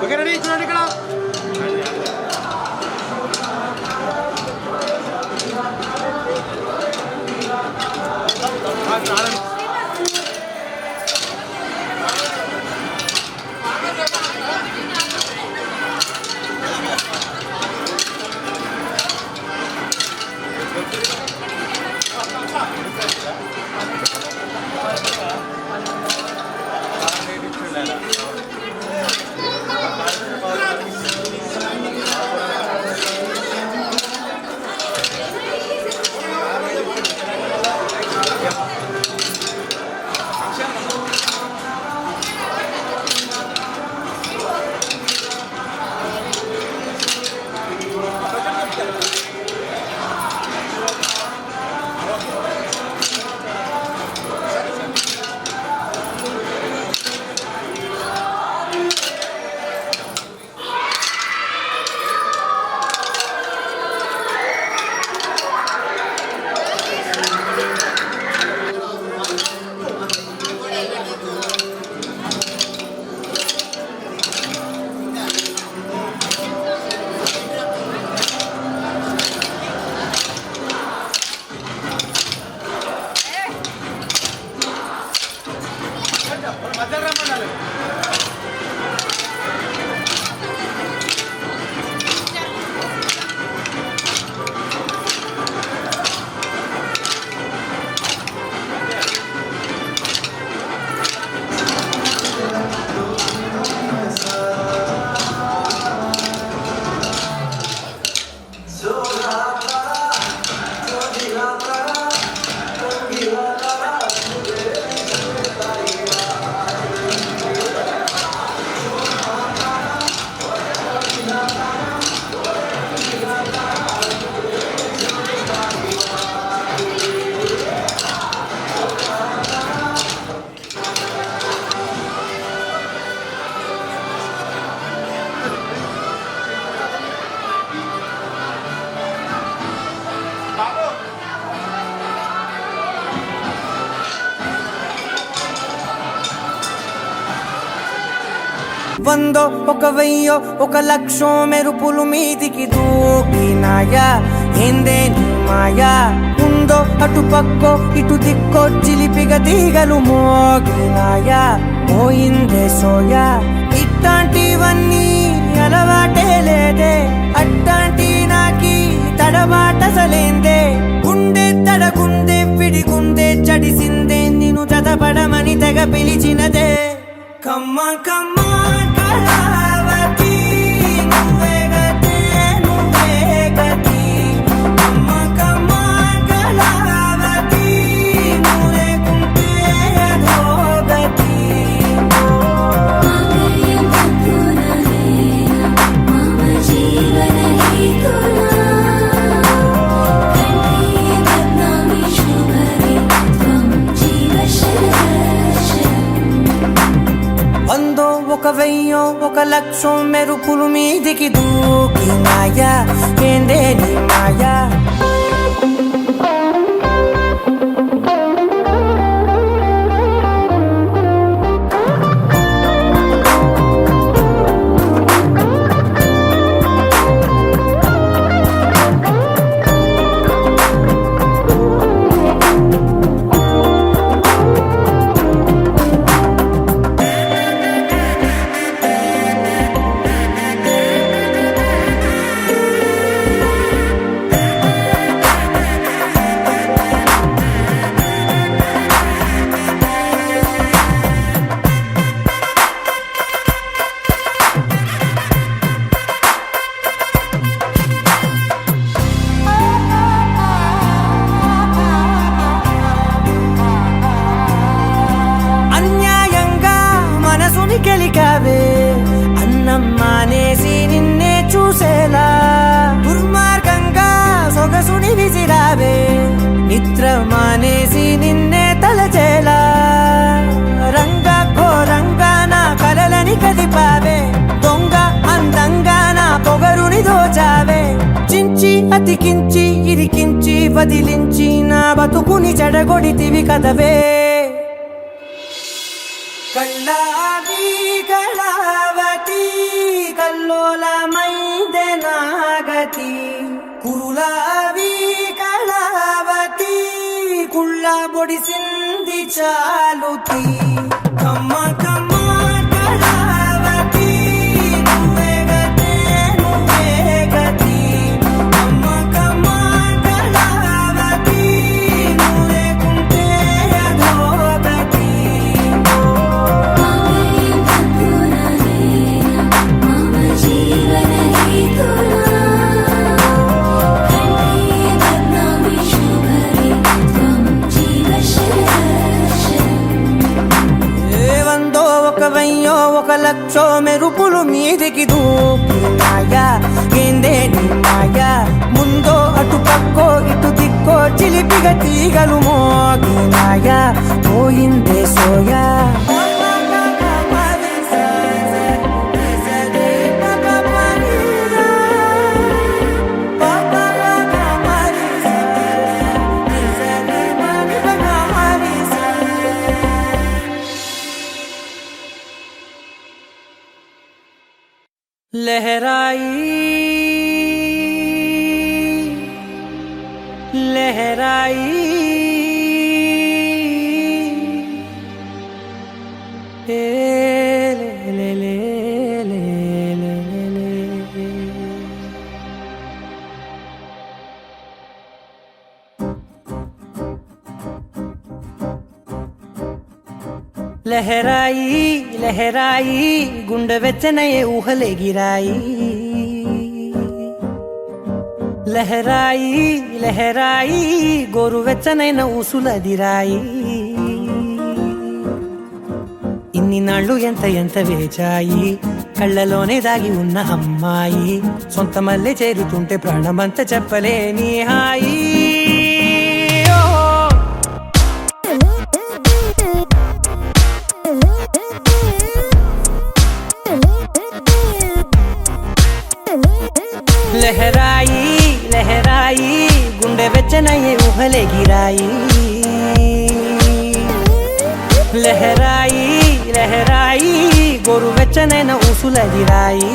Okay ready చూడండి ఇక్కడ వందో ఒక వెయ్యో ఒక లక్షో మెరుపులు మీదికి దూకినాయా ఏందే నీ మాయా ఉందో అటు పక్కో ఇటు దిక్కో చిలిపిగ తీగలు మోగినాయా పోయిందే సోయా ఇట్లాంటివన్నీ అలవాటే లేదే అట్లాంటి నాకి తడబాటసలేందే గుండె తడగుందే విడిగుందే చడిసిందే నిన్ను చదపడమని తెగ పిలిచినదే కమ్మ కమ్మ కళావతి నువ్వే గతే నువ్వే గతి కమ్మ కమ్మ కళావతి నువ్వు లేకుంటే అధోగతి వందో ఒక వెయ్యో ఒక లక్షో మెరుపులు మీదికి దూకినాయా ఏందే నీ మాయా గెలికావే అన్నం మానేసి నిన్నే చూసేలా దుర్మార్గంగా సొగసుని విసిరావే నిద్ర మానేసి నిన్నే తలచేలా రంగా ఘోరంగా నా కలలని కదిపావే దొంగ అందంగా నా పొగరుని దోచావే చించి అతికించి ఇరికించి వదిలించి నా బతుకుని చెడగొడితివి కదవే కళ్ళావి కళావతి కల్లోలమైందే నాగతి కురులావి కళావతి కుళ్ళ బొడిసింది చాలుతి కమ్మ కమ్మ కళావతి నువ్వే గతే నువ్వే గతి కమ్మ కమ్మ కళావతి నువ్వు లేకుంటే అధోగతి ఒక లక్షో మెరుపులు మీదికి దూకినాయా ఏందే నీ మాయా ముందో అటు పక్కో ఇటు దిక్కో చిలిపిగా తీగలు మోగినాయా పోయిందే సోయా लहराई लहराई ले ले ले ले ले ले लहराई लहराई गुंड వెచ్చనయే ఊహలే గిరాయి లహరాయి లహరాయి గోరు వెచ్చనైన ఊసులదిరాయి ఇన్ని నాళ్ళు ఎంత ఎంత వేచాయి కళ్ళలోనే దాగి ఉన్న అమ్మాయి సొంత మల్లె చేరుతుంటే ప్రాణమంతా చెప్పలేని హాయి लहराई लहराई गुंडे వెచ్చనయే ఊహలే గిరాయి లహరాయి లహరాయి గోరు వెచ్చనైన ఊసులదిరాయి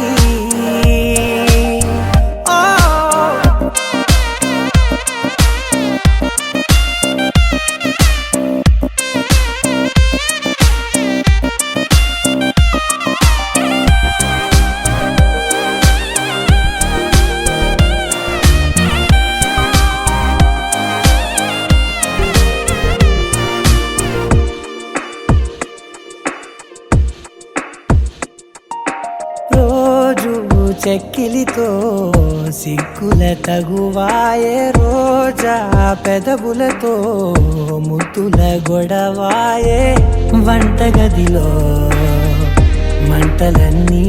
చెక్కిలితో సిగ్గుల తగువాయే రోజా పెదవులతో ముద్దుల గొడవాయే వంటగదిలో మంటలన్నీ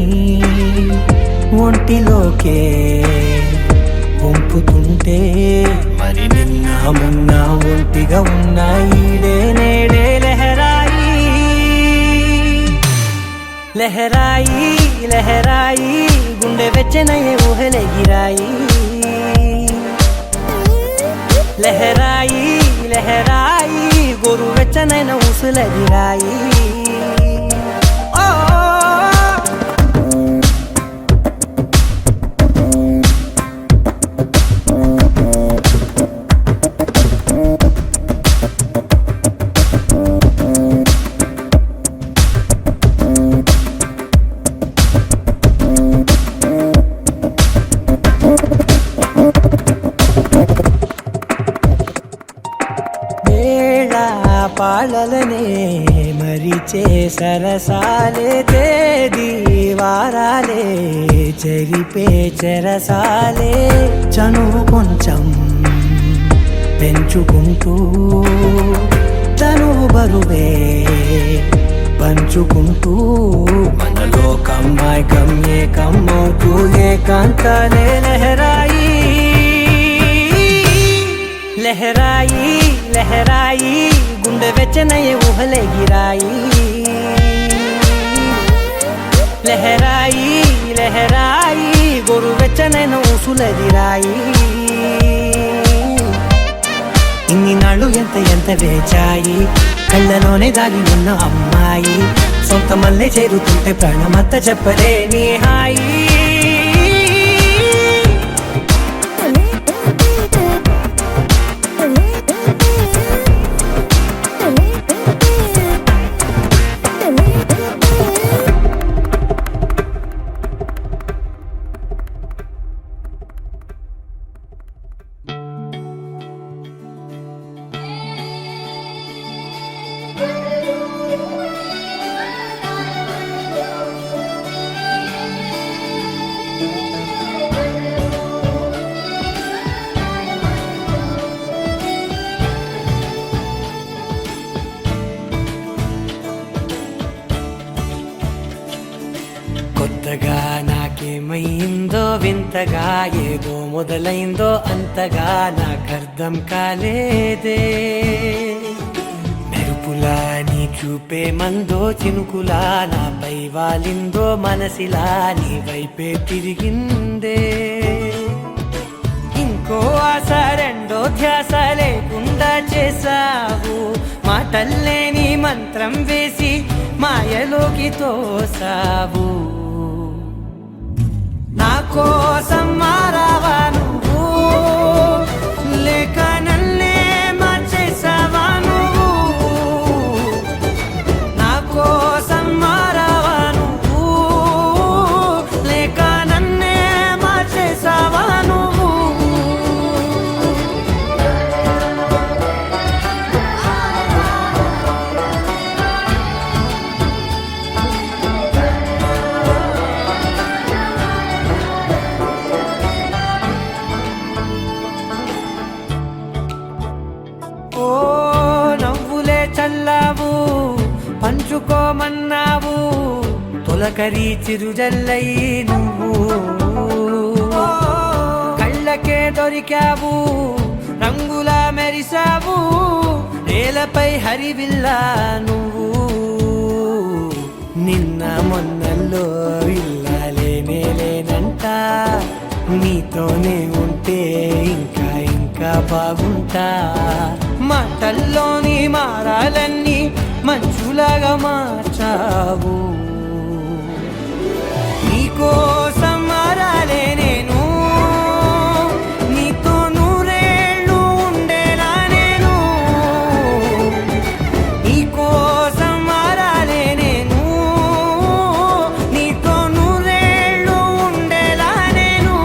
ఒంటిలోకే వంపుతుంటే మరి నిన్న మొన్న ఒంటిగా ఉన్న ఈడే నేడే లహరాయి లహరాయి లహరాయి గుండె వెచ్చనయే ఊహలే గిరాయి లహరాయి లహరాయి గోరు వెచ్చనైన ఊసులదిరాయి పాలలనే మరిచే సరసాలే తేదీ వారాలే చెరిపే చెరసాలే చనువు కొంచెం పెంచుకుంటూ తనువు బరువే పంచుకుంటూ మనలో కమ్మాయి కమ్మే కమ్మవుతూ ఏకాంతాలే లహరాయి లహరాయి లహరాయి గుండె వెచ్చనయే ఊహలే గిరాయి లహరాయి లహరాయి గోరు వెచ్చనైన ఊసులదిరాయి ఇన్ని నాళ్ళు ఎంత ఎంత వేచాయి కళ్ళలోనే దాగి ఉన్న అమ్మాయి సొంత మల్లె చేరుతుంటే ప్రాణమంత చెప్పలేని హాయి కొత్తగా నాకేమైందో వింతగా ఏదో మొదలైందో అంతగా నాకర్థం కాలేదే మెరుపులా నీ చూపే మందో చినుకులా నాపై వాలిందో మనసిలా నీ వైపే తిరిగిందే ఇంకో ఆశ రెండో ధ్యాస లేకుండా చేసావు మాటల్లేని మంత్రం వేసి మాయలోకి తోసావు నా కోసం మారావా నువ్వు లేక నన్నే మార్చేసావా నువ్వు నా కోసం మారావా నువ్వు లేక నన్నే మార్చేసావా నువ్వు ఓ నవ్వులే చల్లావు పంచుకోమన్నావు తొలకరి చిరుజల్లై నువ్వు కళ్ళకే దొరికావు రంగులా మెరిసావు నేలపై హరివిల్లా నువ్వు నిన్న మొన్నల్లో ఇల్లాలేనే లేనంట నీతోనే ఉంటే ఇంకా ఇంకా బాగుంటా మాటల్లోని మారాలన్నీ మంచులాగా మార్చావు నీకోసం మారాలే నేను నీతో నూరేళ్ళు ఉండేలా నేను నీకోసం మారాలే నేను నీతో నూరేళ్ళు ఉండేలా నేను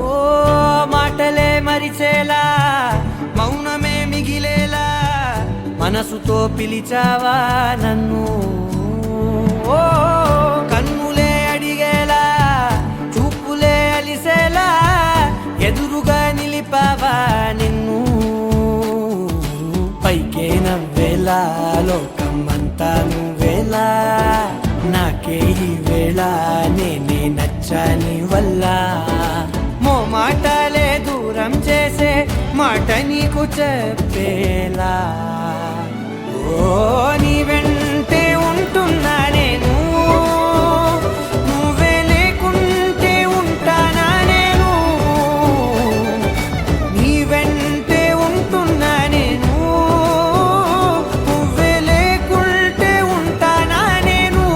ఓ మాటలే మరిచేలా మౌనమే మిగిలేలా మనసుతో పిలిచావా నన్ను ఓ కన్నులే అడిగేలా చూపులే అలిసేలా ఎదురుగా నిలిపావా నిన్ను పైకే నవ్వేలా లోకమంతా నువ్వేలా నాకే ఈ వేళ నేనే నచ్చాని వల్ల మాటలే దూరం చేసే మాట నీకు చెప్పేలా ఓ నీ వెంటే ఉంటున్నా నేను నువ్వే లేకుంటే ఉంటానా నేను నీ వెంటే ఉంటున్నా నేను నువ్వే లేకుంటే ఉంటానా నేను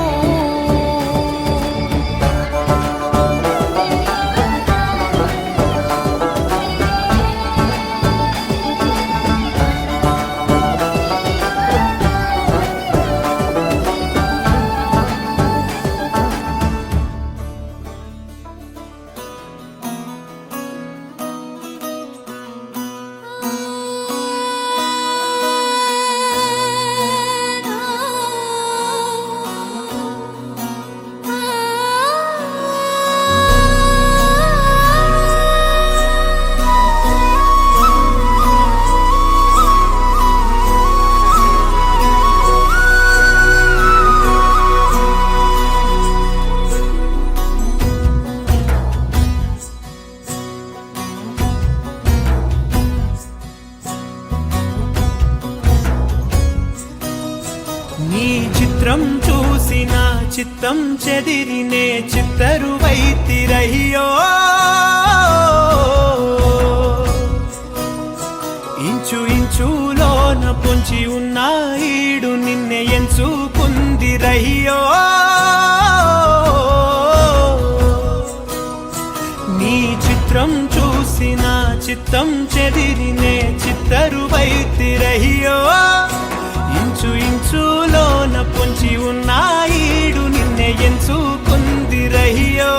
చిత్తం చెదిరినే చిత్తరువైతిరయ్యో ఇంచు ఇంచులోన పొంచి ఉన్న ఈడు నిన్నే ఎంచుకుందిరయ్యో నీ చిత్రం చూసిన చిత్తం చెదిరినే చిత్తరువైతిరయ్యో ఇంచు ఇంచులోన పొంచి ఉన్న ఈడు నిన్నే ఎంచుకుందిరయ్యో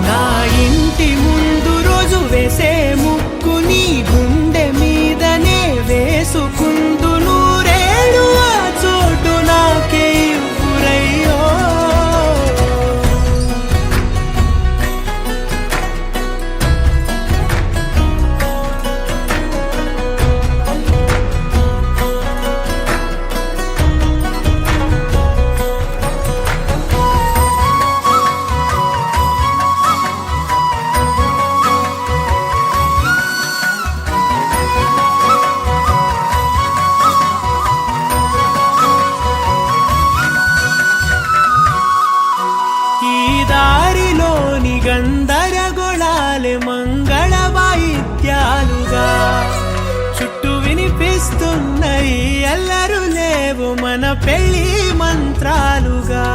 నా ఇంటి ముందు రోజు వేసే ముక్కు నీ గుండె మీదనే వేసుకుందు నూరేడు ఆ చోటు నాకే ఇవ్వురయ్యో దారిలోని గందరగోళాలే మంగళ వాయిద్యాలుగా చుట్టూ వినిపిస్తున్నాయి అల్లరు లేవు మన పెళ్లి మంత్రాలుగా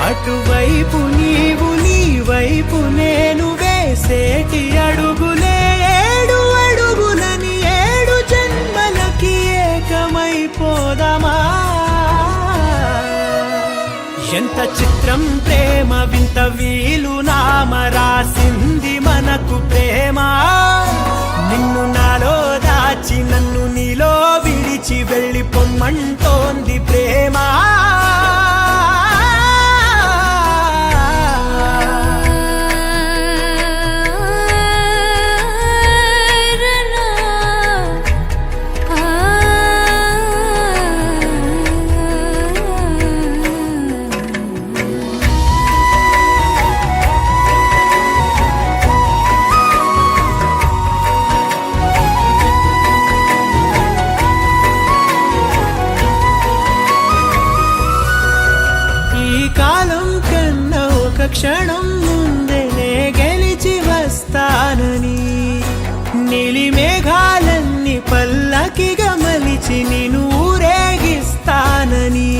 అటువైపు నీవు నీ వైపు నేను వేసేటి అడుగులే ఏడు అడుగులని ఏడు జన్మలకి ఏకమైపోదామా ఎంత చిత్రం ప్రేమ వింత వీలు నామ రాసింది మనకు ప్రేమ నిన్ను నాలో దాచి నన్ను నీలో విడిచి వెళ్ళి పొమ్మంటోంది ప్రేమ కాలం కన్నా ఒక క్షణం ముందేనే గెలిచి వస్తానని నీలి మేఘాలన్నీ పల్లకిగా మలిచి నిన్ను ఊరేగిస్తానని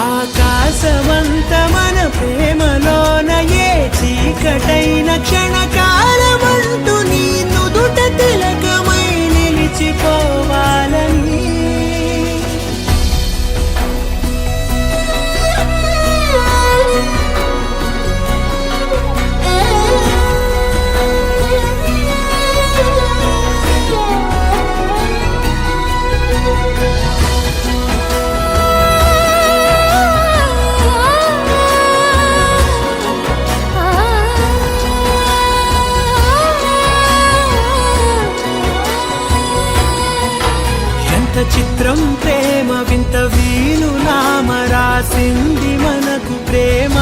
ఆకాశమంత మన ప్రేమలోన ఏ చీకటైన క్షణకాలమంటూ నీ నుదుట తిలకమై నిలిచిపోవాలని చిత్రం ప్రేమ వింత వీలు నామ రాసింది మనకు ప్రేమ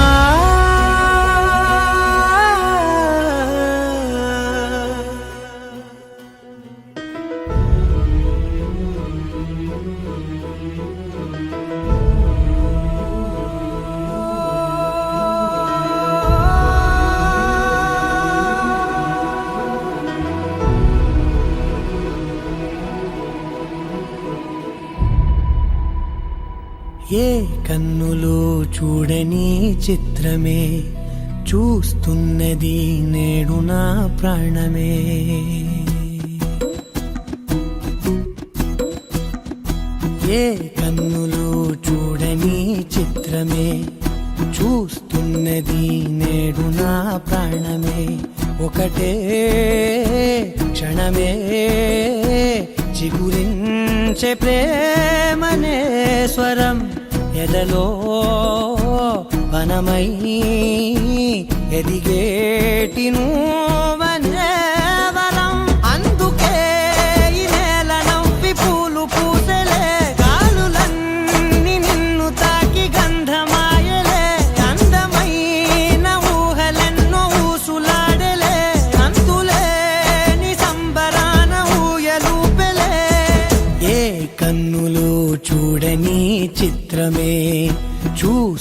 ఏ కన్నులు చూడని చిత్రమే చూస్తున్నది నేడు నా ప్రాణమే ఏ కన్నులు చూడని చిత్రమే చూస్తున్నది నేడు నా ప్రాణమే ఒకటే క్షణమే చిగురించే ప్రేమనే స్వరం ఎదలో వనమై ఎదిగేటి నువ్వనే వరం అందుకే ఈ నేల నవ్వి పూలు పూసలే గాలులన్నీ నిన్ను తాకి గంధమాయలే అందమైన ఊహలెన్నో ఊసులాడలే అంతులేని సంబరాన ఊయలూపెలే ఏ కన్నులు చూడని చిత్రమే చూస్తున్నది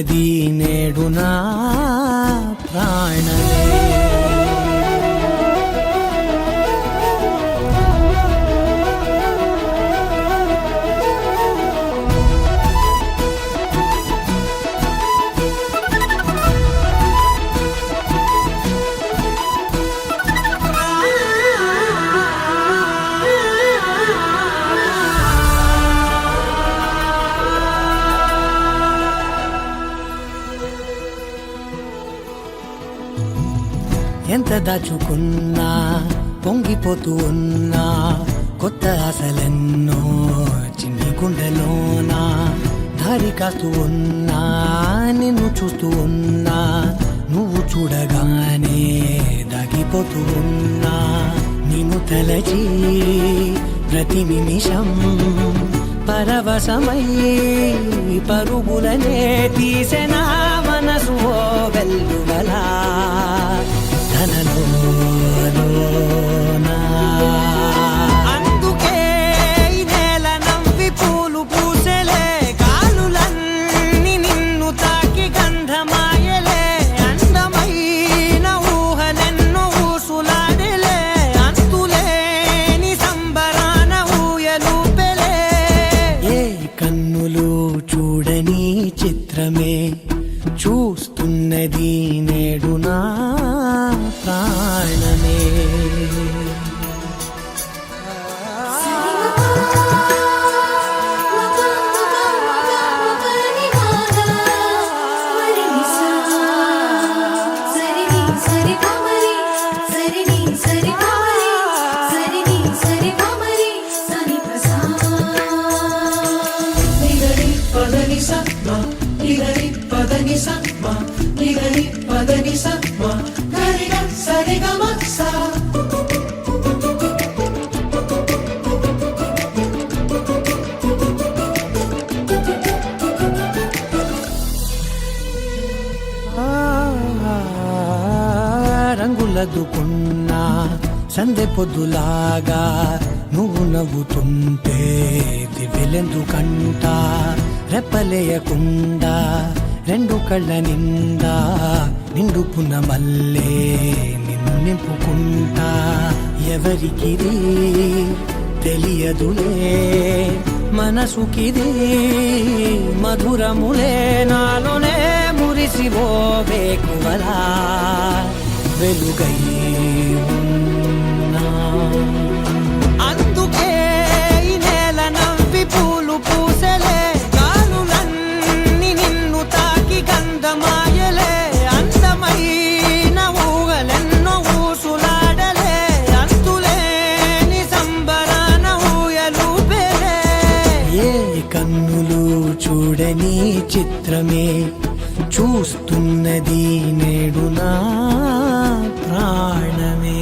చూస్తున్నది నేడు నా ప్రాణమే. ఎంత దాచుకున్నా పొంగిపోతూ ఉన్నా కొత్త ఆశలెన్నో చిన్ని గుండెలోనా దారి కాస్తూ ఉన్నా నిన్ను చూస్తూ ఉన్నా నువ్వు చూడగానే దాగిపోతూ ఉన్నా నిన్ను తలచి ప్రతి నిమిషం పరవశమై పరుగులనే తీసెనా మనసు ఓ వెల్లువలా అందుకే ఈ నేల నవ్వి పూలు పూసెలే గాలులన్నీ నిన్ను తాకి గంధమాయలే అందమైన ఊహలెన్నో ఊసులాడలే అంతులేని సంబరాన ఊయలూపెలే. ఏ కన్నులు చూడని చిత్రమే చూస్తున్నది నేడు నా ప్రాణమే. రంగులదుకున్నా సందె పొద్దులాగా నువ్వు నవ్వుతుంటే దివ్వెలెందుకంట రెప్పలేయకుండా రెండు కళ్ళ నిండా నిండుకున్న మల్లే నిన్ను నింపుకుంటా. ఎవరికిది తెలియదులే మనసుకిది మధురములే నాలోనే మురిసివో వేకువలా వెలుగై ఉన్నా. అందుకే ఈ నేల నవ్వి పూలు పూసెలే గాలులన్నీ నిన్ను తాకి గంధమాయలే అందమైన ఊహలెన్నో ఊసులాడలే అంతులేని సంబరాన ఊయలూపెలే. ఏ కన్నులు చూడని చిత్రమే చూస్తున్నది నేడు నా ప్రాణమే.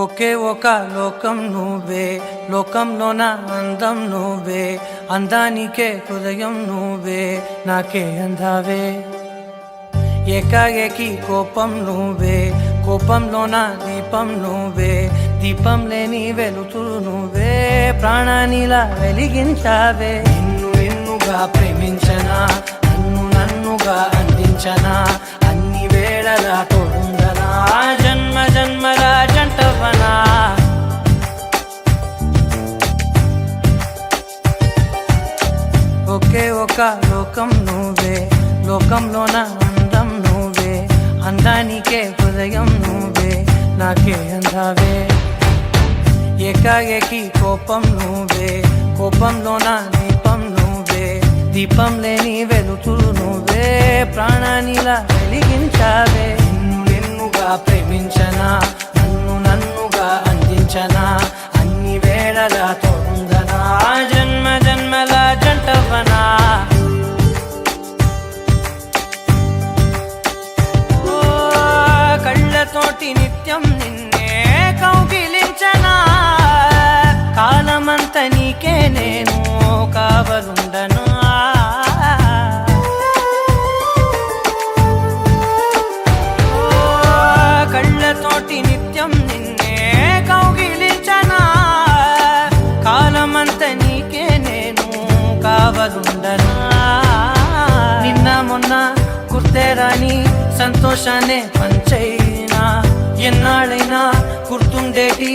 ఒకే ఒక లోకం నువ్వే లోకంలో నా అందం నువ్వే అందానికే హృదయం నువ్వే నాకే అందావే. ఏకాఏకి కోపం నువ్వే కోపంలో నా దీపం నువ్వే దీపం లేని వెలుతురు నువ్వే ప్రాణానిలా వెలిగించావే. నిన్ను నిన్నుగా ప్రేమించనా నన్నుగా అందించనా అన్ని వేళలా తోడుందనా జన్మ జన్మల జంటవనా. ఒకే ఒక లోకం నువ్వే లోకంలో నా అందం నువ్వే అందానికే హృదయం నువ్వే నాకే అందావే. ఏకాఏకి కోపం నువ్వే కోపంలో నా దీపం నువ్వే దీపం లేని వెలుతురు నువ్వే ప్రాణానిలా వెలిగించావే. నిన్నుగా ప్రేమించనా నన్నుగా అందించనా అన్ని వేళలా తోడుందనా జన్మ జన్మల జంటవనా. కళ్ళతోటి నిత్యం నిన్నే కౌగిలించనా కాలమంత నీకే నేను కావలుండను. కళ్ళతోటి నిత్యం నిన్నే కౌగిలించ సంతోషాన్ని పంచైనా ఎన్నాళ్ళైనా గుర్తుండేటి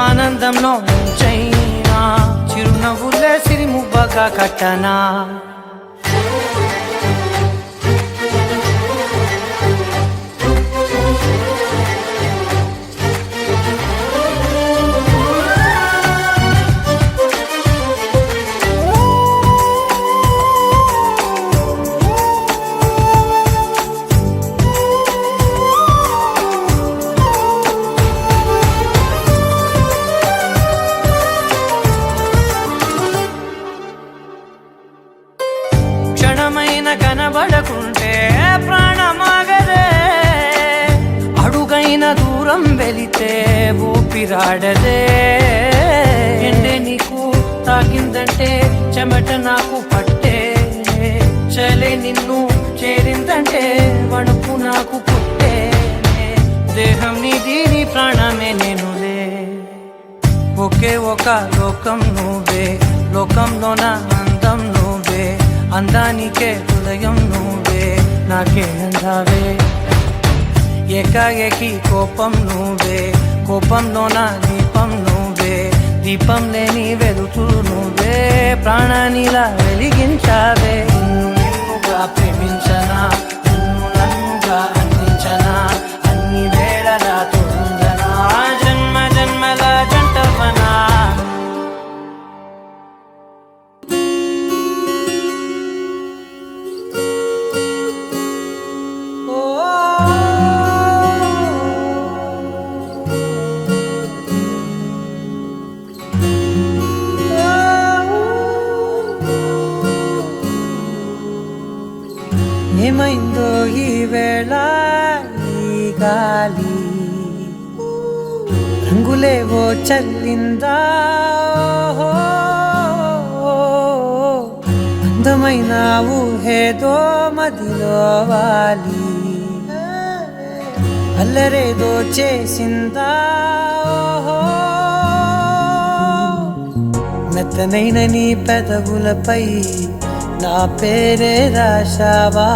ఆనందంలో ముంచైనా చిరునవ్వులే సిరిమువ్వగా కట్టనా క్షణమైన కనబడకుంటే ప్రాణమాగదే అడుగైన దూరం వెళితే ఊపిరాడదే ఎండే నీకు తాకిందంటే చెమట నాకు పట్టే చలే నిన్ను చేరిందంటే వణుకు నాకు పుట్టే దేహం నీది నీ ప్రాణమే నేనులే ఒకే ఒక లోకం నువ్వే లోకంలోన అందం నువ్వే అందానికే హృదయం నువ్వే నాకేనందావే ఏకాఏకి కోపం నువ్వే కోపంలోన దీపం నువ్వే దీపం లేని వెలుతురు నువ్వే ప్రాణానిలా వెలిగించావే నిన్నుగా ప్రేమించనా నిన్ను నన్నుగా అందించనా అన్ని వేళలా తోడుందనా జన్మ జన్మల జంటవనా ఏమైందో ఈ వేళ ఈ గాలి రంగులేవో చల్లిందా అందమైన ఊహేదో మదిలో వాలి అల్లరేదో చేసిందా మెత్తనైన నీ పెదవులపై నా పేరే రాశావా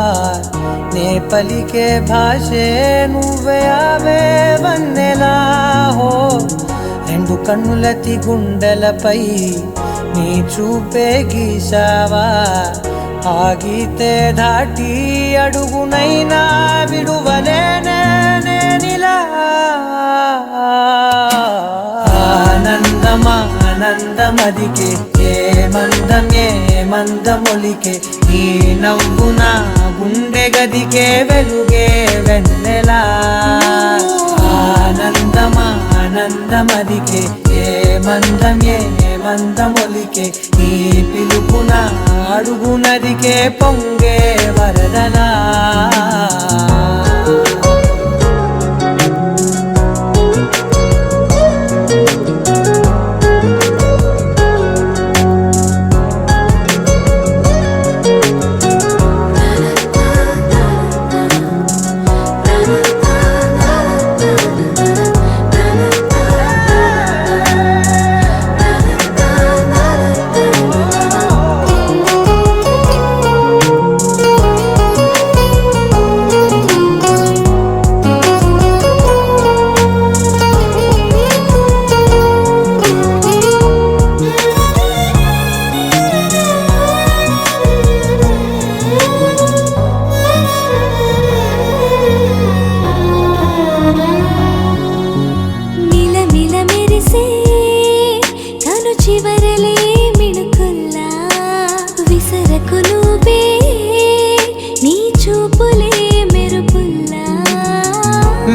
నే పలికే భాషే నువ్వే ఆవే వన్నెలా హో రెండు కన్నులతి గుండెలపై నీ చూపే గీసావా ఆగితే దాటి అడుగునైనా విడువలేనే నేనిలా ఆనందమా ఆనందమదికే ఏ మందమొలికే నీ నవ్వున గుండె గదికే వెలుగే వెన్నెలా ఆనందమా ఆనందమదికే ఏ మందమొలికే నీ పిలుపున అడుగునదికే పొంగే వరదలా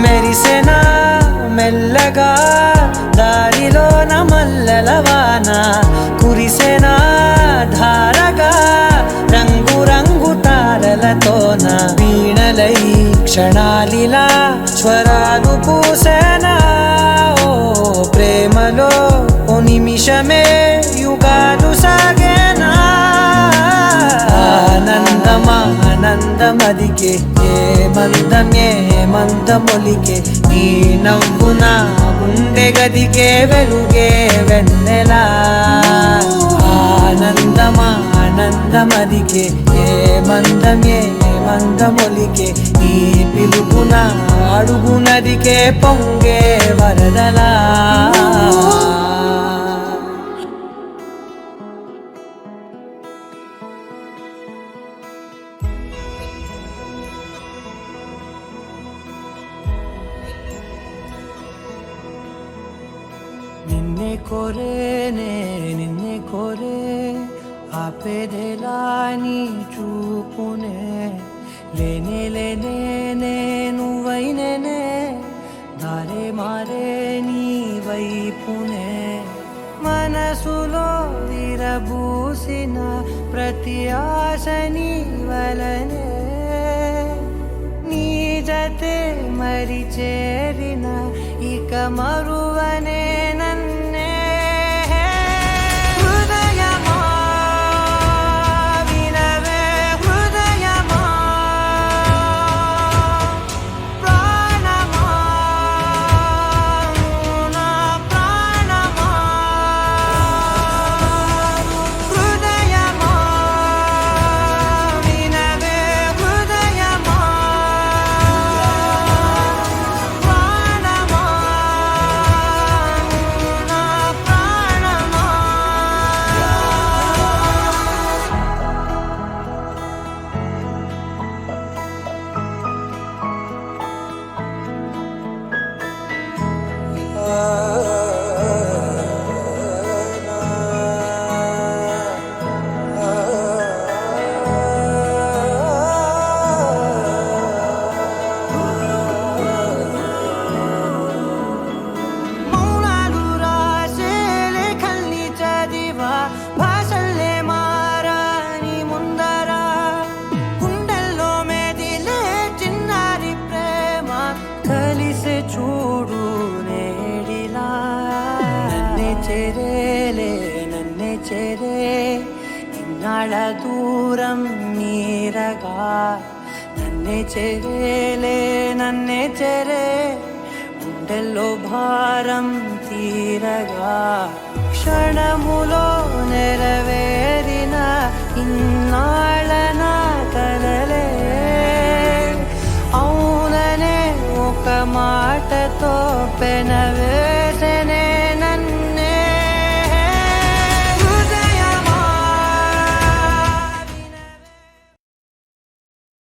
మెరిసెనా మెల్లగా దారిలోన మల్లెలవాన కురిసెనా ధారగా రంగు రంగు తారలతోన వీణలై క్షణాలిలా స్వరాలు పూసెనా ఓ ప్రేమలో ఓ నిమిషమే యుగాలు సాగేనా ఆనందమా ఆనందమదికే ఏ మందమొలికే నీ నవ్వున గుండె గదికే వెలుగే వెన్నెలా ఆనందమా ఆనందమదికే ఏ అందమొలికే ఈ పిలుపున అడుగు నదికే పొంగే వరదలా నిన్నే కోరేనే నిన్నే కోరే ఆపేదేలా నీ చూపునే లేనే లేనే నువ్వైనేనే దారే మారే నీ వైపునే మనసులో విరబూసిన ప్రతి ఆశ నీ వలనే నీ జతే మరి చేరిన ఇక మరువనే నన్నే హృదయమా వినవే హృదయమా ప్రాణమా నా ప్రాణమా హృదయమా వినవే హృదయమా ప్రాణమా నా ప్రాణమా మౌనాలు రాసే లేఖల్ని చదివా భాషల్లే మారాని ముందర గుండెల్లో మెదిలే చిన్నారి ప్రేమ కలిసే చూడు నేడిలా నన్నే చేరేలే నన్నే చేరే ఇన్నాళ్ళ దూరం నీరగా నన్నే చేరేలే నన్నే చేరే గుండెల్లో భారం తీరగా క్షణములో నెరవేరిన ఇన్నాళ్ళ నా కలలే అవుననే ఒక మాటతో పెనవే